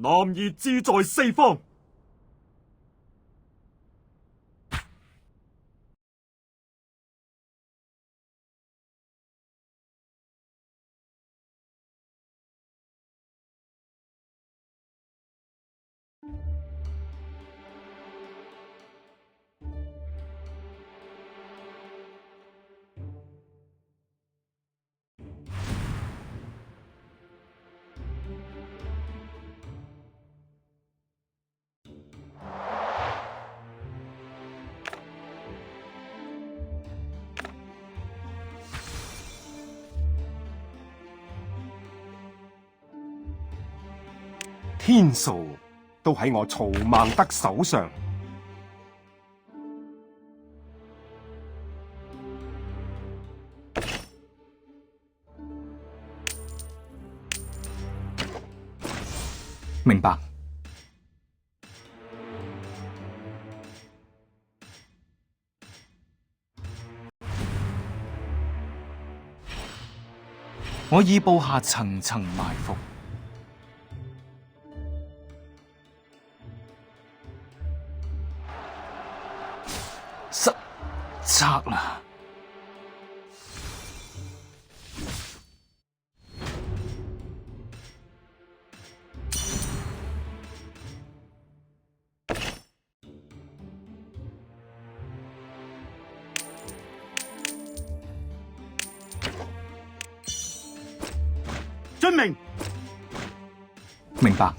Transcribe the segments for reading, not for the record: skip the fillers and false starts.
男兒志在四方。天數都喺我曹孟德手上。明白。我已布下層層埋伏。失策啦！遵命。明白。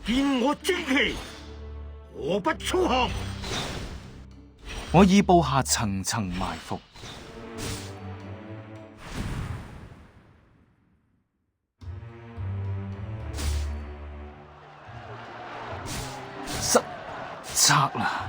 見我精氣，何不操行？我已布下層層埋伏。失策啦！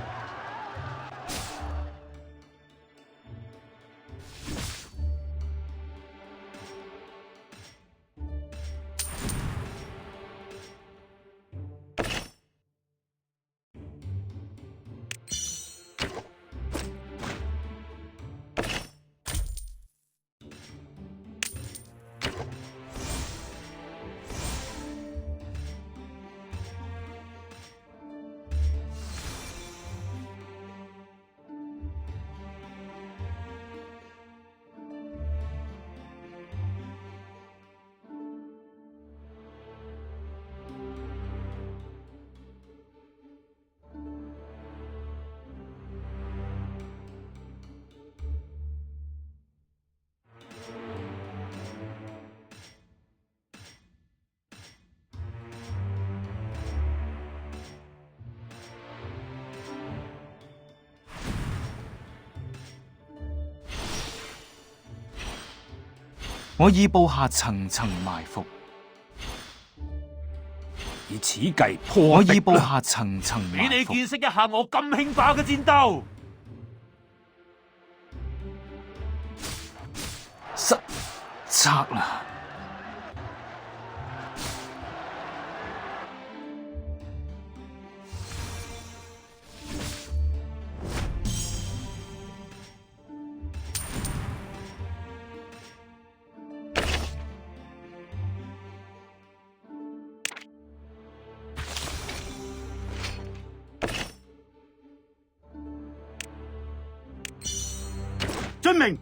我已布下層層埋伏。以此計破敵啦！我已布下層層埋伏。俾你見識一下我咁興爆嘅戰鬥。失策啦！遵命。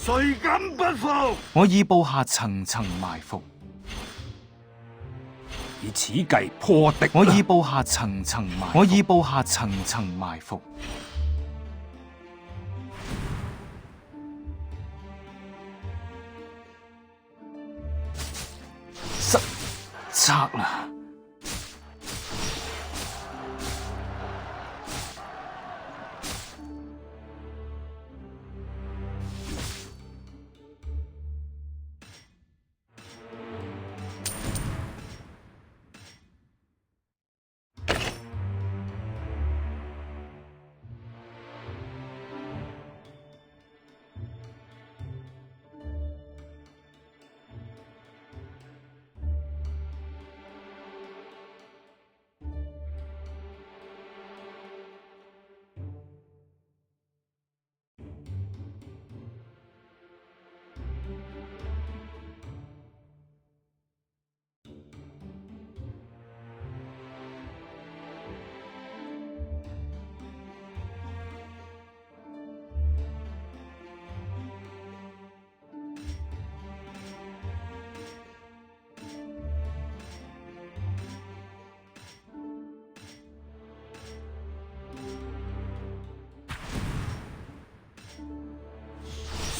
誰敢不服？我已布下層層埋伏。以此計破敵啦！我已布下層層埋伏。我已布下層層埋伏。失策啦！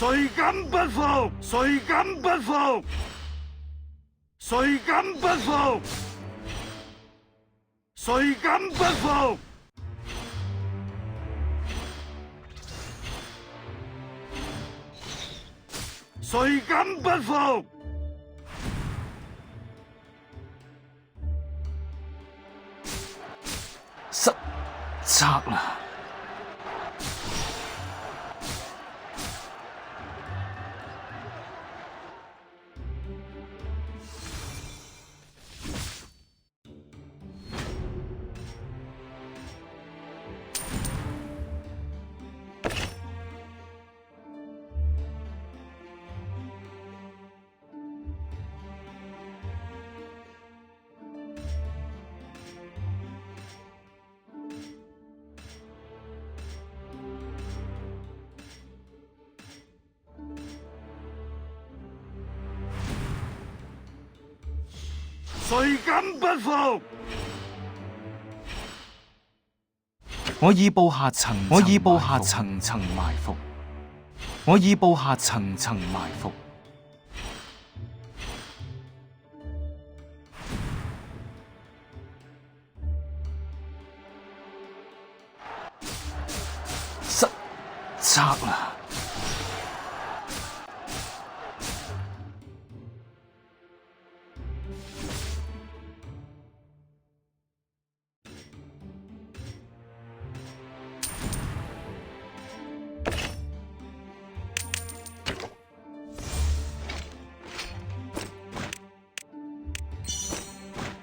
誰敢不服？誰敢不服？誰敢不服？誰敢不服？誰敢不服？失策啦！誰敢不服？我已布下層層埋伏。我已布下層層埋伏。失策啦！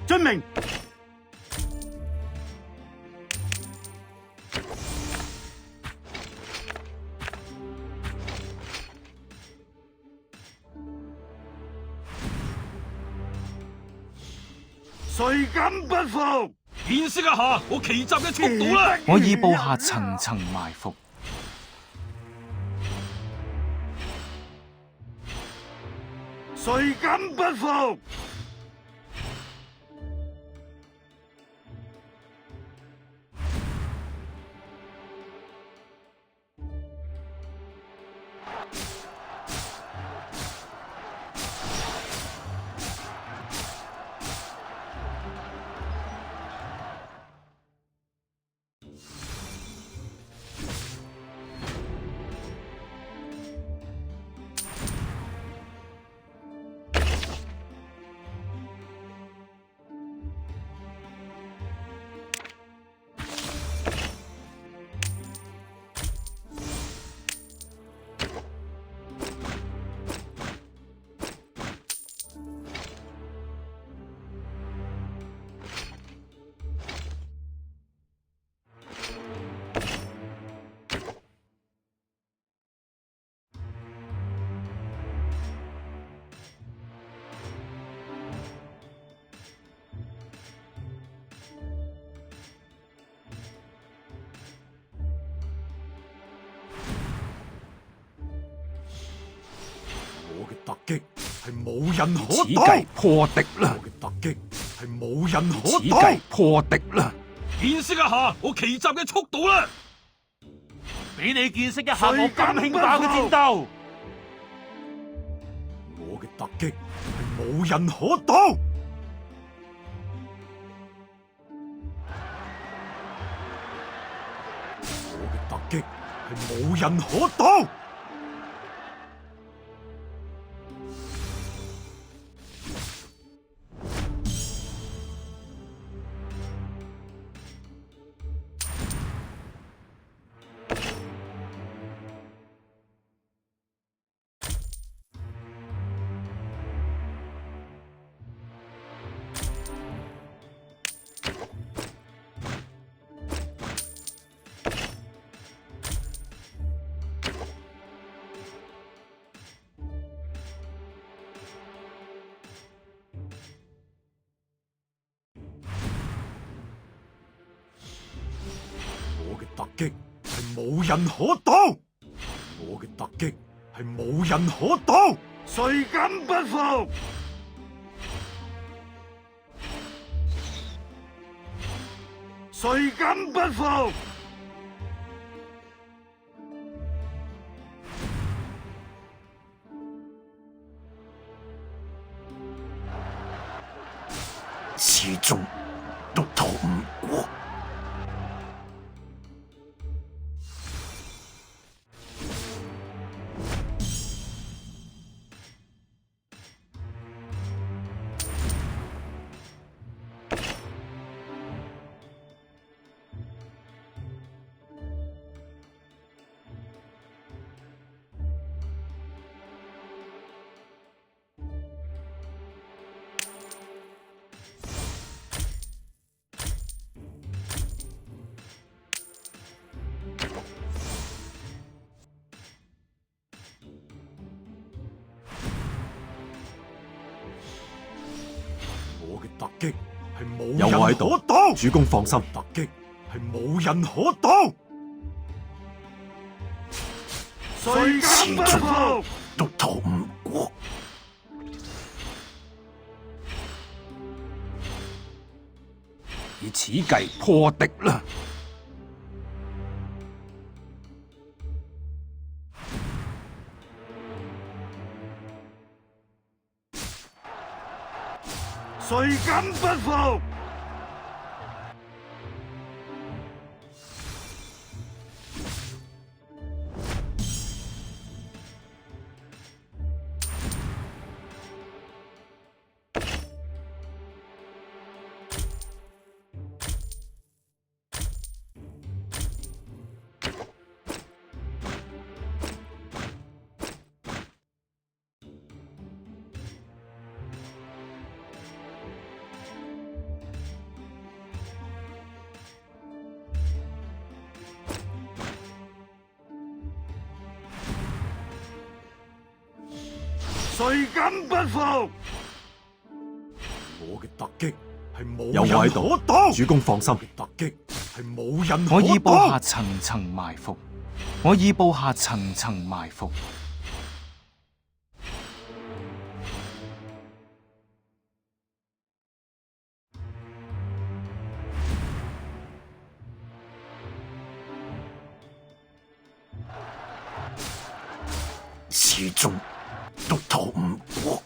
遵命。誰敢不服？見識一下我奇襲嘅速度啦！我已布下層層埋伏。誰敢不服？突擊係冇人可此計破敵啦！我嘅突擊係冇人可此計破敵啦！見識一下我奇襲嘅速度啦！俾你見識一下我咁興爆嘅戰鬥！我嘅突擊係冇人可擋！我嘅突擊係冇人可擋！突擊係冇人可擋，我嘅突擊係冇人可擋，誰敢不服？誰敢不服？始終都逃唔過。我嘅突擊係冇有我喺度人可擋，主公放心，突擊係冇人可擋，誰敢不服？都逃唔過。以此計破敵啦！誰敢不服？誰敢不服？我嘅突擊係冇有我喺人度可擋，主公放心，突擊係冇人可我已布下擋。層層埋伏，我已布下層層埋伏。始終都逃唔過。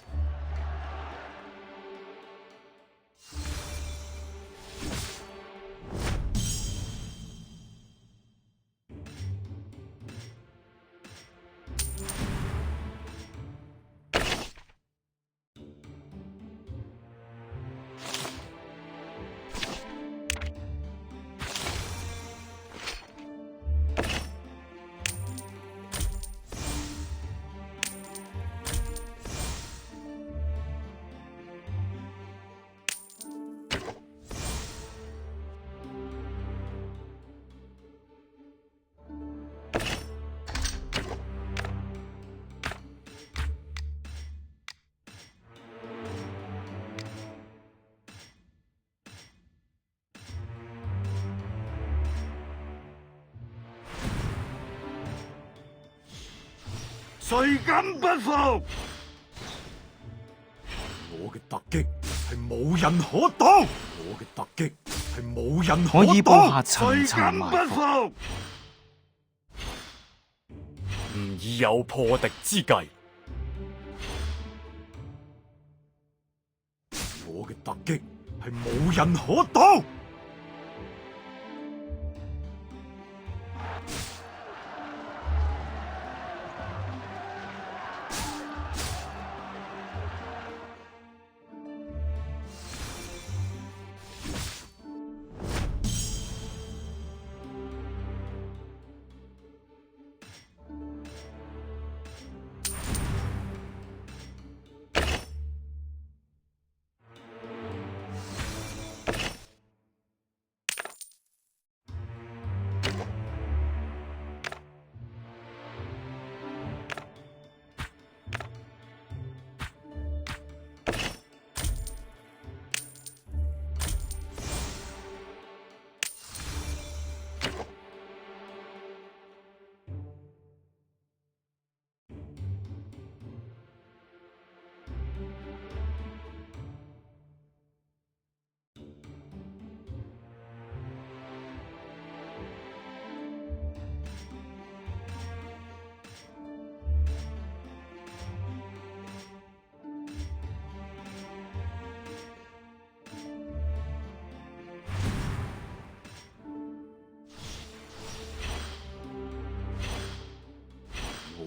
誰敢不服？我嘅突擊係冇人可擋，我嘅突擊係冇人可我已布下擋。層誰敢層埋伏。不服？吾已有破敵之計。我嘅突擊係冇人可擋。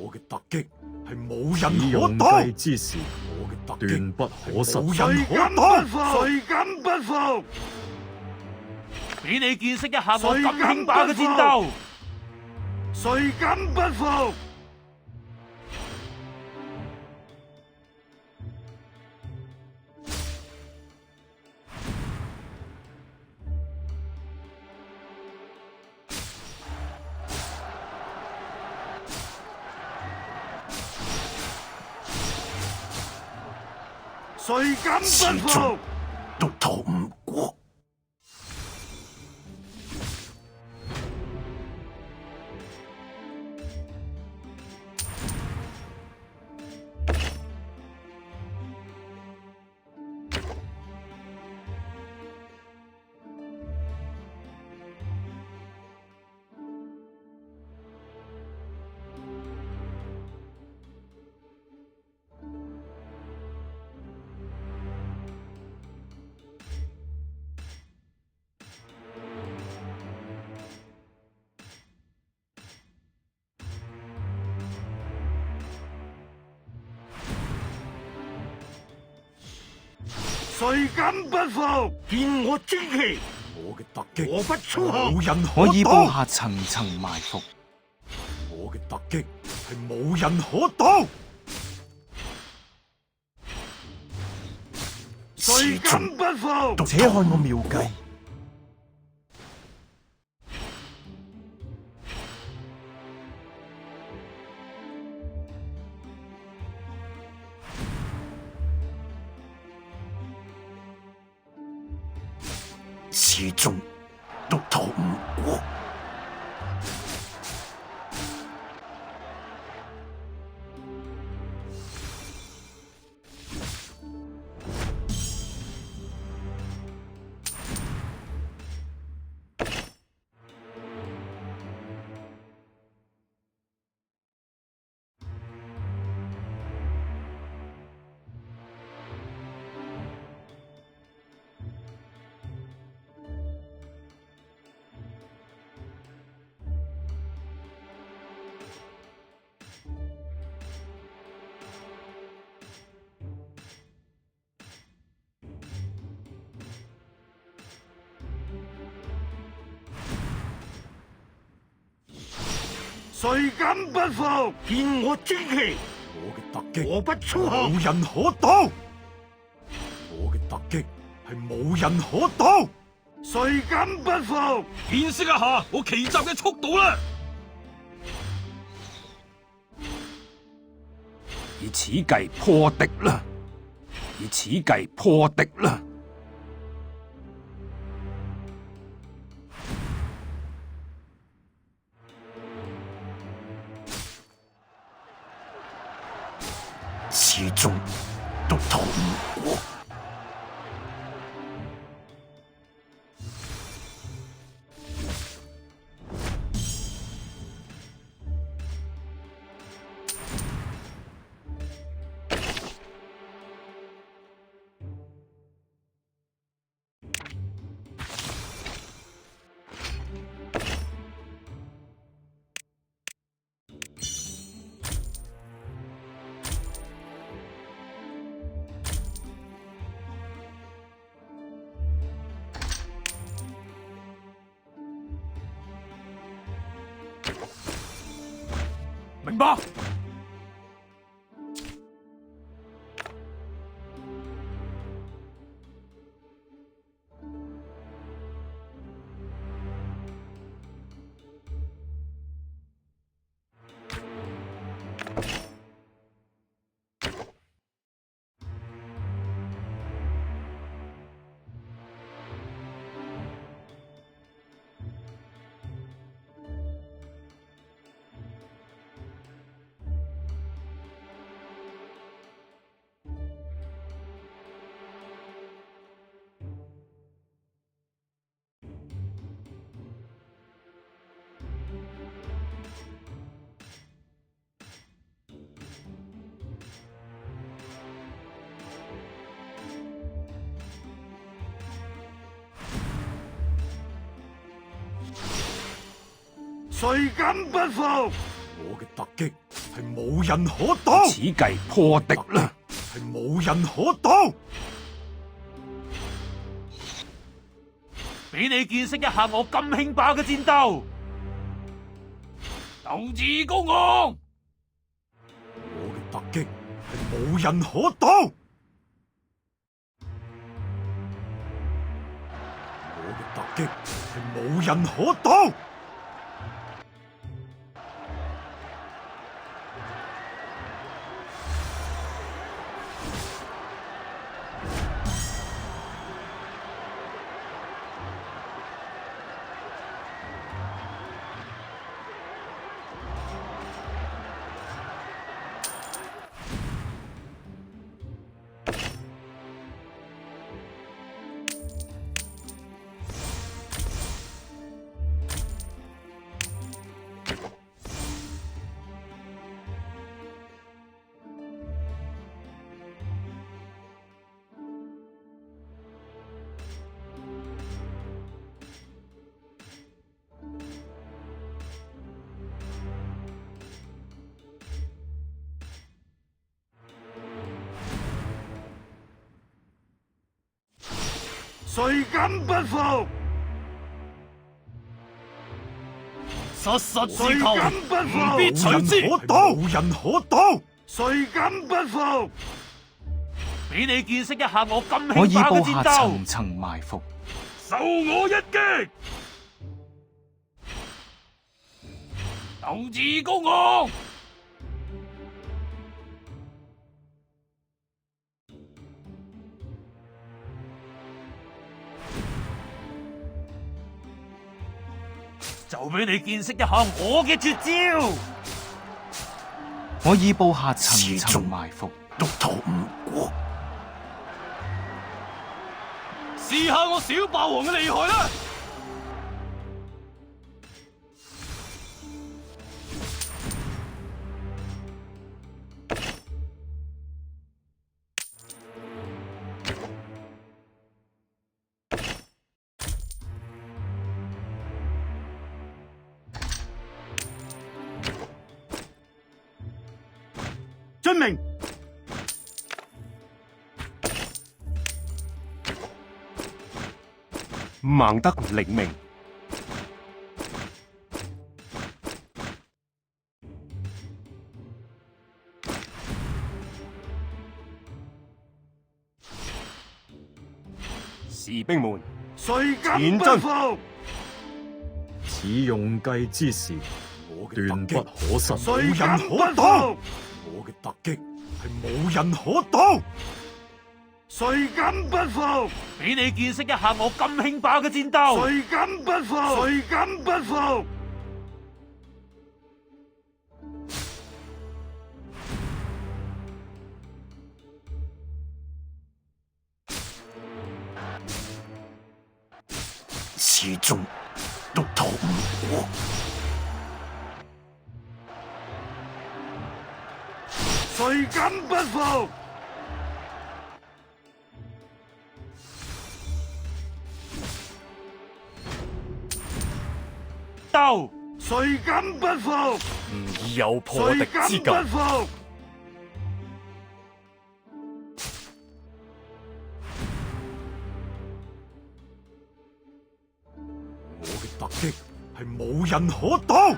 我嘅突擊係冇人可用擋。計之時，我嘅突擊斷不可失。冇誰人可敢不擋。服？誰敢不服？俾你見識一下我誰咁敢興霸嘅不戰鬥。誰敢不服？誰敢不服？都逃唔過。誰敢不服？見我精氣！我嘅突擊我不粗口冇人可我已布擋。下層層埋伏，我嘅突擊係冇人可擋。誰敢不服？且看我妙計。始終都逃唔過。誰敢不服？見我精氣！我嘅突擊我不粗口冇人可擋。我嘅突擊係冇人可擋。誰敢不服？見識一下我奇襲嘅速度啦！以此計破敵啦！以此計破敵啦！始終都逃唔過。明白。誰敢不服？我嘅突擊係冇人可擋，此計破敵啦！係冇人可擋。俾你見識一下我咁興霸嘅戰鬥。鬥志高昂，我嘅突擊係冇人可擋，我嘅突擊係冇人可擋。誰敢不服？實實是誰求，敢不唔服？必隨之。冇人可擋，誰敢不服？俾你見識一下我咁我已興霸嘅布下戰鬥。層層埋伏，受我一擊！鬥志高昂，就俾你見識一下我嘅絕招。我已布下層層埋伏，都逃唔過。試下我小霸王嘅厲害啦！遵命。孟德領命。士兵們，誰敢不前進服？此用計之時，我嘅斷不突擊可失。誰敢不冇人可服？我嘅突擊係冇人可擋，誰敢不服？俾你見識一下我咁興霸嘅戰鬥。誰敢不服？誰敢不服？始終都逃唔過。誰敢不服？鬥，誰敢不服？吾已有破敵誰敢之計。不服？我嘅突擊係冇人可擋。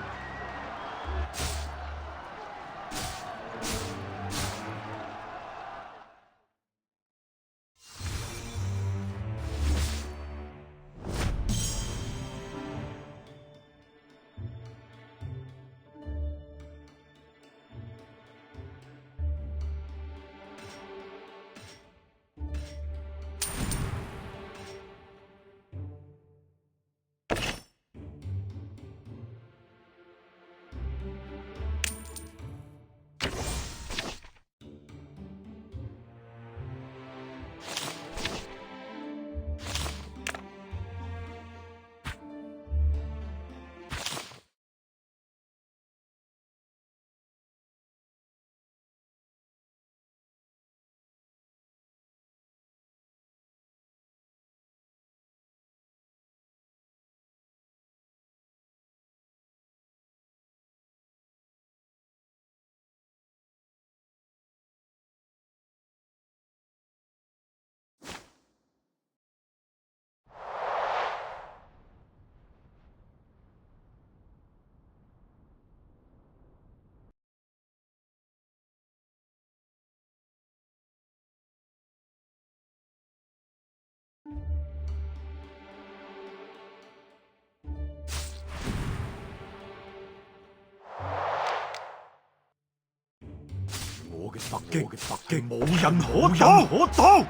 嘅特擊無人可擋。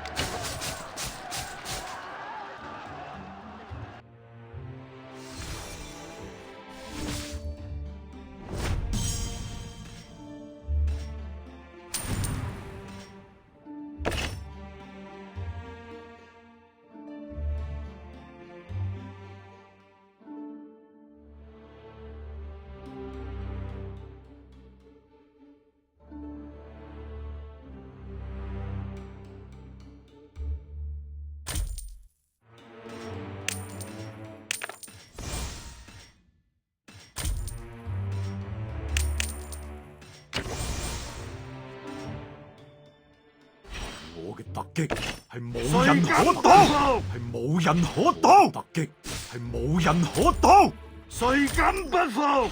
我嘅特擊係冇人可擋，係冇人可擋。特擊係冇人可擋。誰敢不服？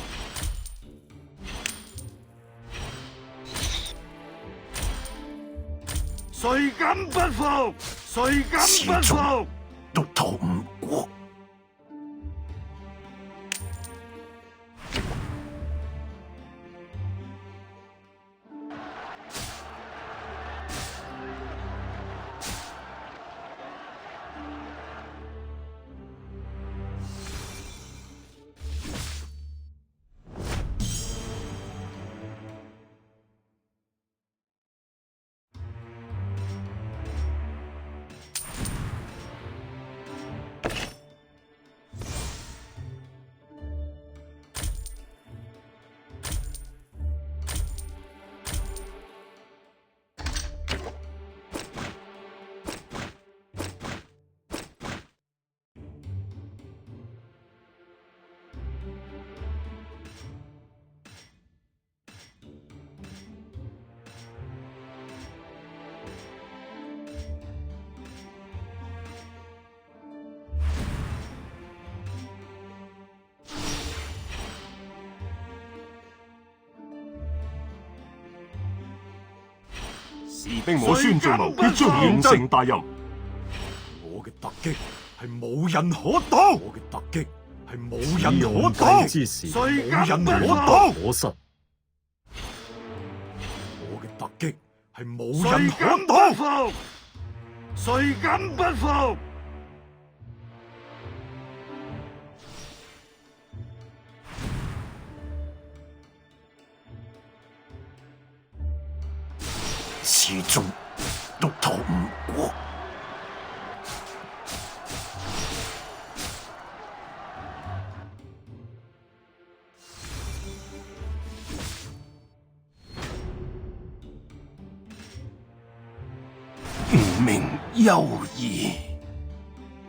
誰敢不服？誰敢不服？都逃唔過。士兵我孫俊謀必將完成大任。我嘅特擊係冇人可擋，我嘅特擊係冇人可擋之時，誰敢不冇人可服？擋。可失。我嘅突擊係冇誰人敢不可擋。服？誰敢不服？始終都逃唔過。吾命休矣。